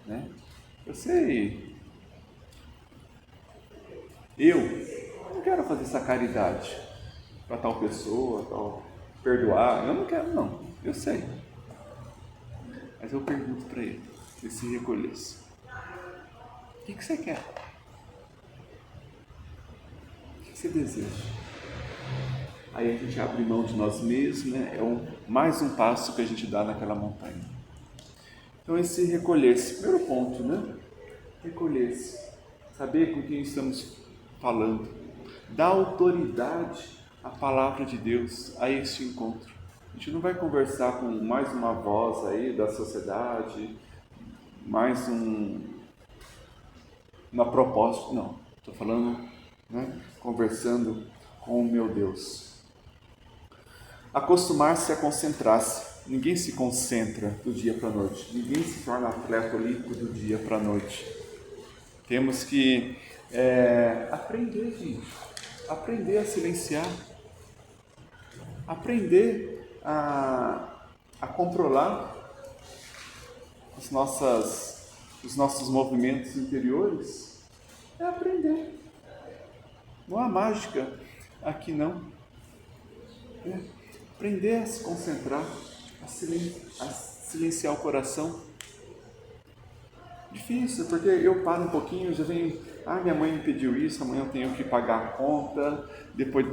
né? Eu sei, eu não quero fazer essa caridade para tal pessoa, tal, perdoar, eu não quero não, eu sei. Mas eu pergunto para ele, se ele se recolhesse, o que você quer? O que você deseja? Aí a gente abre mão de nós mesmos, né? Mais um passo que a gente dá naquela montanha. Então esse recolher-se, primeiro ponto, né? Recolher-se, saber com quem estamos falando, dar autoridade à palavra de Deus a este encontro. A gente não vai conversar com mais uma voz aí da sociedade, mais uma proposta, não. Estou falando, né? Conversando com o meu Deus. Acostumar-se a concentrar-se. Ninguém se concentra do dia para a noite. Ninguém se torna atleta olímpico do dia para a noite. Temos que aprender, gente. Aprender a silenciar. Aprender a controlar os nossos movimentos interiores. É aprender. Não há mágica aqui não. Aprender a se concentrar, a silenciar o coração. Difícil, porque eu paro um pouquinho, já venho, minha mãe me pediu isso, amanhã eu tenho que pagar a conta, depois,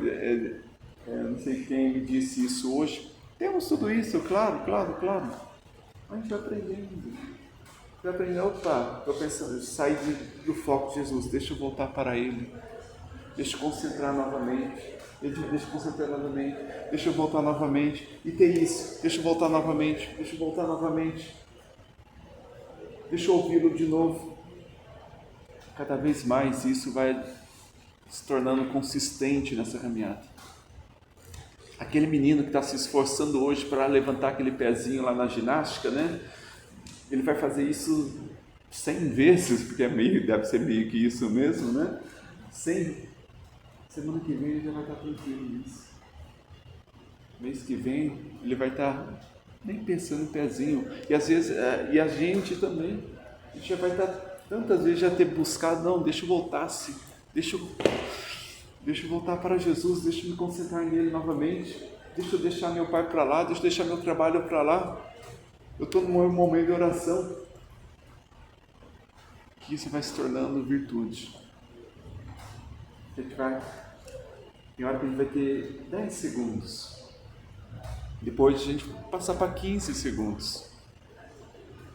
não sei quem me disse isso hoje. Temos tudo isso, claro. A gente vai aprendendo. Vai aprendendo, opa, estou pensando, sair do foco de Jesus, deixa eu voltar para Ele. Deixa eu concentrar novamente. Deixa eu concentrar novamente. Deixa eu voltar novamente. E ter isso. Deixa eu voltar novamente. Deixa eu voltar novamente. Deixa eu ouvi-lo de novo. Cada vez mais isso vai se tornando consistente nessa caminhada. Aquele menino que está se esforçando hoje para levantar aquele pezinho lá na ginástica, né? Ele vai fazer isso 100 vezes, porque deve ser meio que isso mesmo, né? 100. Semana que vem ele já vai estar tranquilo nisso. Mês que vem ele vai estar nem pensando em pezinho. E às vezes, e a gente também, a gente já vai estar tantas vezes já ter buscado, não, deixa eu voltar, deixa eu voltar para Jesus, deixa eu me concentrar nele novamente, deixa eu deixar meu pai para lá, deixa eu deixar meu trabalho para lá. Eu estou num momento de oração. Que isso vai se tornando virtude. A gente vai. Tem hora que a gente vai ter 10 segundos. Depois a gente vai passar para 15 segundos.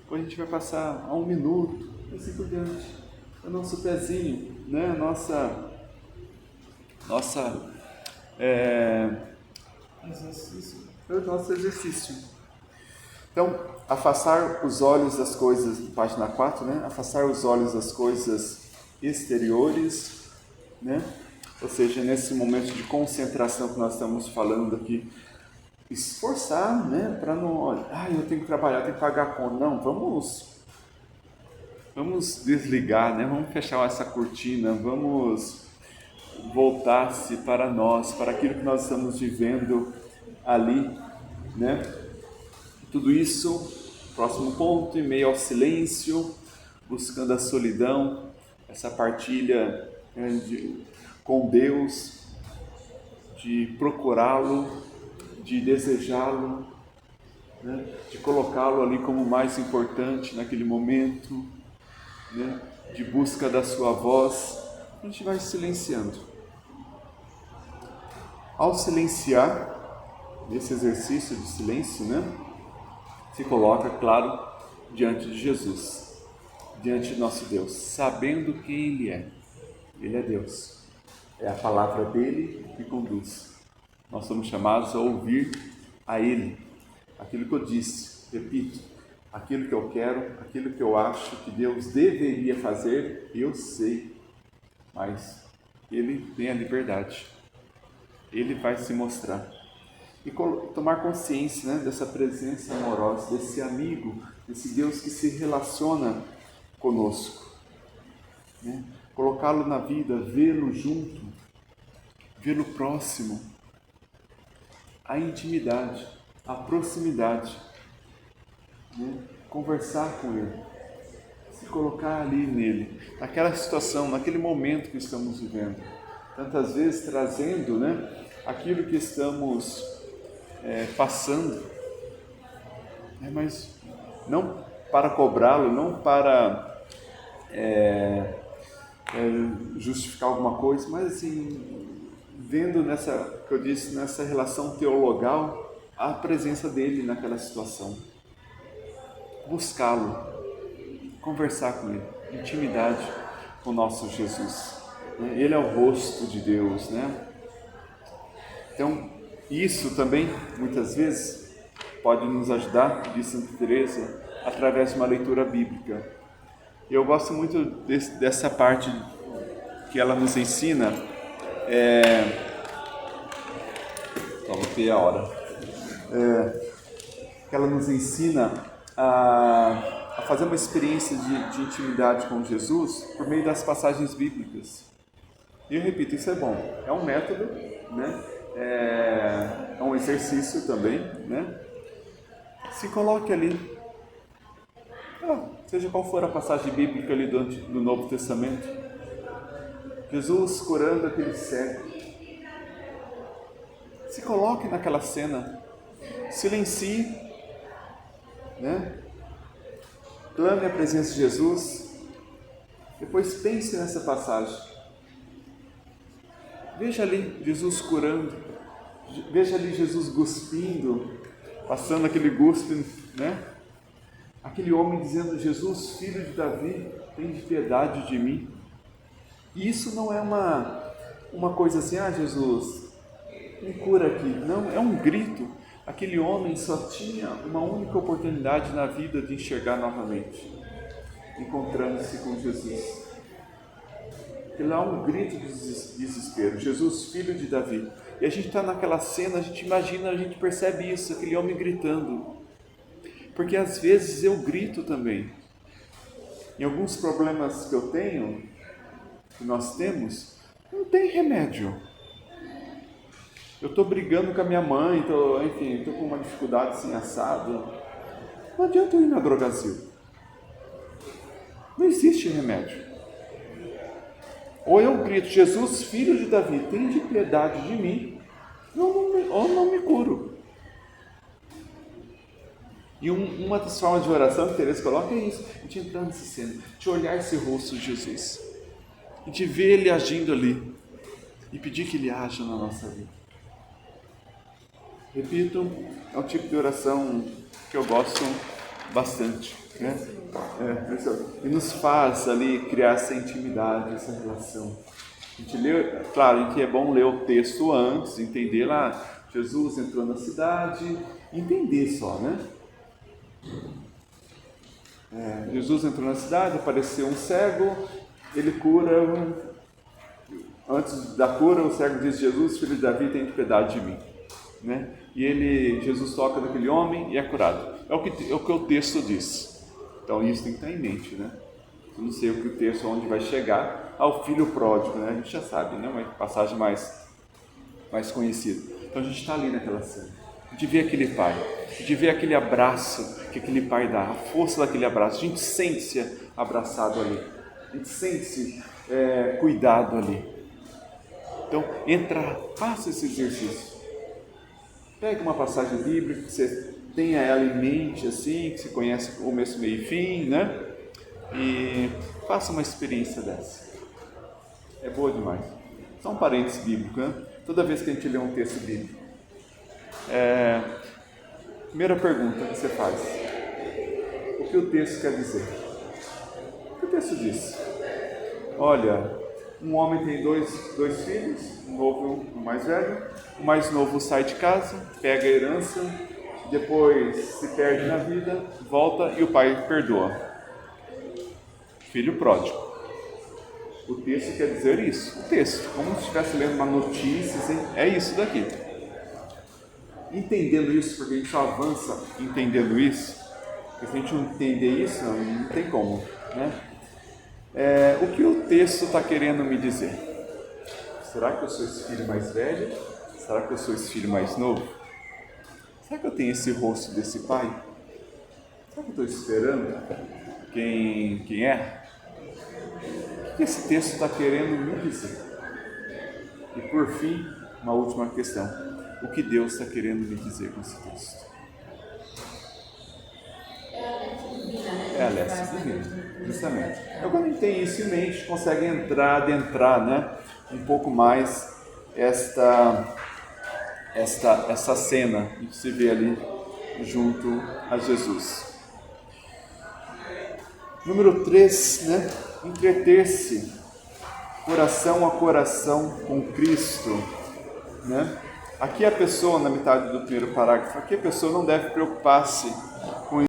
Depois a gente vai passar a 1 minuto. E assim por diante. O nosso pezinho, né? O nosso exercício. Então, afastar os olhos das coisas, página 4, né? Afastar os olhos das coisas exteriores, né? Ou seja, nesse momento de concentração que nós estamos falando aqui, esforçar, né, para não, eu tenho que trabalhar, tenho que pagar a conta. Não, vamos desligar, né? Vamos fechar essa cortina, vamos voltar-se para nós, para aquilo que nós estamos vivendo ali, né? Tudo isso, próximo ponto, em meio ao silêncio, buscando a solidão, essa partilha com Deus, de procurá-lo, de desejá-lo, né? De colocá-lo ali como mais importante naquele momento, né? De busca da sua voz, a gente vai silenciando. Ao silenciar, nesse exercício de silêncio, né? Se coloca, claro, diante de Jesus, diante de nosso Deus, sabendo quem Ele é. Ele é Deus. É a palavra dele que conduz. Nós somos chamados a ouvir a Ele. Aquilo que eu disse, repito, aquilo que eu quero, aquilo que eu acho que Deus deveria fazer, eu sei. Mas Ele tem a liberdade. Ele vai se mostrar. E tomar consciência, né, dessa presença amorosa, desse amigo, desse Deus que se relaciona conosco. Né? Colocá-lo na vida, vê-lo junto, vê-lo próximo. A intimidade, a proximidade. Né? Conversar com Ele. colocar ali nele, naquela situação, naquele momento que estamos vivendo. Tantas vezes trazendo, né, aquilo que estamos passando, mas não para cobrá-lo, não para justificar alguma coisa, mas assim, vendo que eu disse, nessa relação teologal, a presença dele naquela situação. Buscá-lo, conversar com ele, intimidade com o nosso Jesus. Ele é o rosto de Deus, né? Então, isso também, muitas vezes, pode nos ajudar, diz Santa Teresa, através de uma leitura bíblica. Eu gosto muito dessa parte que ela nos ensina, que ela nos ensina a fazer uma experiência de intimidade com Jesus por meio das passagens bíblicas. E eu repito, isso é bom, é um método, né? É um exercício também, né? Se coloque ali, seja qual for a passagem bíblica ali do Novo Testamento, Jesus curando aquele cego. Se coloque naquela cena, silencie, né? Clame a presença de Jesus, depois pense nessa passagem. Veja ali Jesus curando, veja ali Jesus cuspindo, passando aquele guspe, né? Aquele homem dizendo: Jesus, filho de Davi, tem piedade de mim. E isso não é uma coisa assim, Jesus, me cura aqui. Não, é um grito. Aquele homem só tinha uma única oportunidade na vida de enxergar novamente, encontrando-se com Jesus. Aquilo é um grito de desespero. Jesus, filho de Davi. E a gente está naquela cena, a gente imagina, a gente percebe isso, aquele homem gritando. Porque às vezes eu grito também. Em alguns problemas que eu tenho, que nós temos, não tem remédio. Eu estou brigando com a minha mãe, estou com uma dificuldade assim, assado. Não adianta eu ir na Drogazil. Não existe remédio. Ou eu grito: Jesus, filho de Davi, tem de piedade de mim, ou não me curo. E uma das formas de oração que Teresa coloca é isso: a gente entrar nessa cena, de olhar esse rosto de Jesus, e de ver Ele agindo ali, e pedir que Ele haja na nossa vida. Repito, é um tipo de oração que eu gosto bastante, né? E nos faz ali criar essa intimidade, essa relação. A gente lê, claro, que é bom ler o texto antes, entender lá, Jesus entrou na cidade, entender só, né? Jesus entrou na cidade, apareceu um cego, ele cura. Antes da cura, o cego diz: Jesus, filho de Davi, tem piedade de mim, né? E Jesus toca naquele homem e é curado. É o que o texto diz. Então isso tem que estar em mente, né? Eu não sei o que o texto, onde vai chegar ao filho pródigo, né? A gente já sabe, né? Uma passagem mais conhecida. Então a gente está ali naquela cena, de ver aquele pai, de ver aquele abraço que aquele pai dá, a força daquele abraço. A gente sente-se abraçado ali, a gente sente-se cuidado ali. Então faça esse exercício. Pegue uma passagem bíblica que você tenha ela em mente, assim, que você conhece o começo, meio e fim, né? E faça uma experiência dessa. É boa demais. Só um parênteses bíblico, né? Toda vez que a gente lê um texto bíblico, primeira pergunta que você faz: o que o texto quer dizer? O que o texto diz? Olha, um homem tem dois filhos, um novo e um mais velho. O mais novo sai de casa, pega a herança, depois se perde na vida, volta e o pai perdoa. Filho pródigo. O texto quer dizer isso. O texto, como se estivesse lendo uma notícia, assim, é isso daqui. Entendendo isso, porque a gente só avança entendendo isso, porque se a gente não entender isso, não tem como, né? O que o texto está querendo me dizer? Será que eu sou esse filho mais velho? Será que eu sou esse filho mais novo? Será que eu tenho esse rosto desse pai? Será que eu estou esperando que quem é? O que esse texto está querendo me dizer? E por fim, uma última questão: o que Deus está querendo me dizer com esse texto? É a leste divina, justamente. Então, quando a gente tem isso em mente, a gente consegue adentrar, né, um pouco mais essa cena que se vê ali junto a Jesus. Número 3, né? Entreter-se coração a coração com Cristo, né? Aqui a pessoa, na metade do primeiro parágrafo, aqui a pessoa não deve preocupar-se com